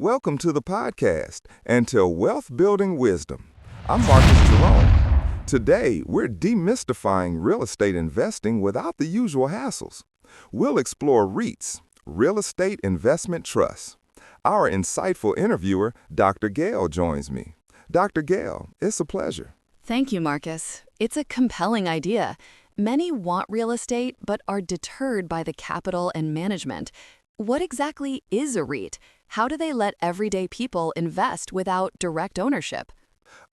Welcome to the podcast and to Wealth Building Wisdom. I'm Marcus Jerome. Today, we're demystifying real estate investing without the usual hassles. We'll explore REITs, Real Estate Investment Trusts. Our insightful interviewer, Dr. Gale, joins me. Dr. Gale, it's a pleasure. Thank you, Marcus. It's a compelling idea. Many want real estate but are deterred by the capital and management. What exactly is a REIT? How do they let everyday people invest without direct ownership?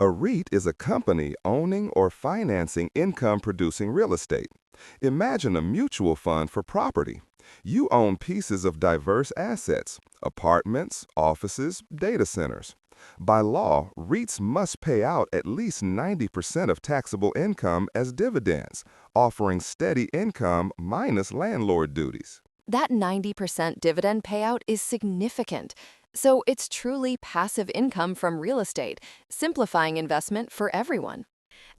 A REIT is a company owning or financing income-producing real estate. Imagine a mutual fund for property. You own pieces of diverse assets, apartments, offices, data centers. By law, REITs must pay out at least 90% of taxable income as dividends, offering steady income minus landlord duties. That 90% dividend payout is significant. So it's truly passive income from real estate, simplifying investment for everyone.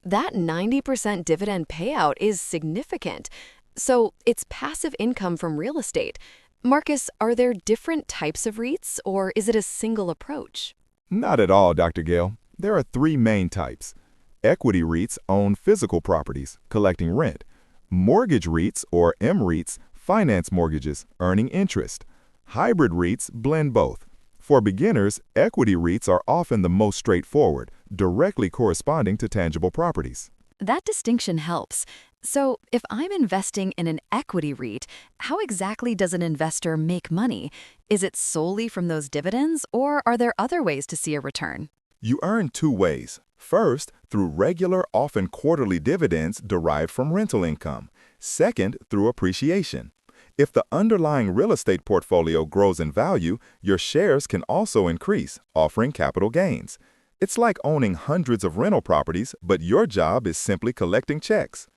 That 90% dividend payout is significant. So it's passive income from real estate. Marcus, are there different types of REITs, or is it a single approach? Not at all, Dr. Gale. There are three main types. Equity REITs own physical properties, collecting rent. Mortgage REITs, or MREITs, finance mortgages, earning interest. Hybrid REITs blend both. For beginners, equity REITs are often the most straightforward, directly corresponding to tangible properties. That distinction helps. So, if I'm investing in an equity REIT, how exactly does an investor make money? Is it solely from those dividends, or are there other ways to see a return? You earn two ways. First, through regular, often quarterly dividends derived from rental income. Second, through appreciation. If the underlying real estate portfolio grows in value, your shares can also increase, offering capital gains. It's like owning hundreds of rental properties, but your job is simply collecting checks.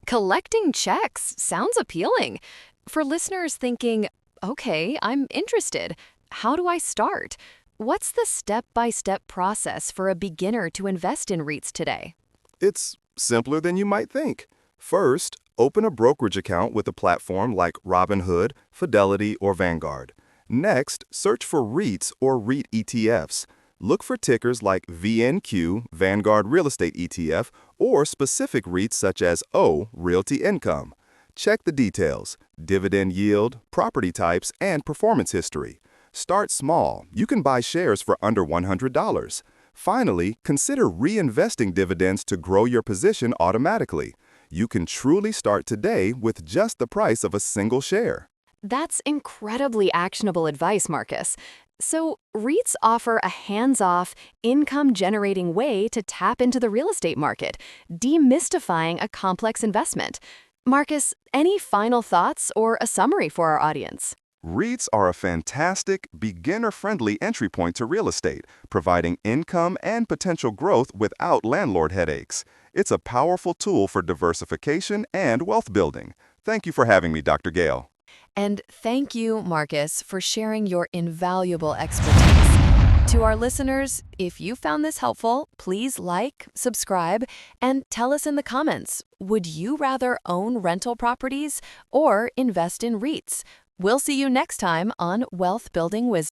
Collecting checks sounds appealing. For listeners thinking, okay, I'm interested. How do I start? What's the step-by-step process for a beginner to invest in REITs today? It's simpler than you might think. First, open a brokerage account with a platform like Robinhood, Fidelity, or Vanguard. Next, search for REITs or REIT ETFs. Look for tickers like VNQ, Vanguard Real Estate ETF, or specific REITs such as O, Realty Income. Check the details: dividend yield, property types, and performance history. Start small. You can buy shares for under $100. Finally, consider reinvesting dividends to grow your position automatically. You can truly start today with just the price of a single share. That's incredibly actionable advice, Marcus. So, REITs offer a hands-off, income-generating way to tap into the real estate market, demystifying a complex investment. Marcus, any final thoughts or a summary for our audience? REITs are a fantastic, beginner-friendly entry point to real estate, providing income and potential growth without landlord headaches. It's a powerful tool for diversification and wealth building. Thank you for having me, Dr. Gale. And thank you, Marcus, for sharing your invaluable expertise. To our listeners, if you found this helpful, please like, subscribe, and tell us in the comments, would you rather own rental properties or invest in REITs? We'll see you next time on Wealth Building Wisdom.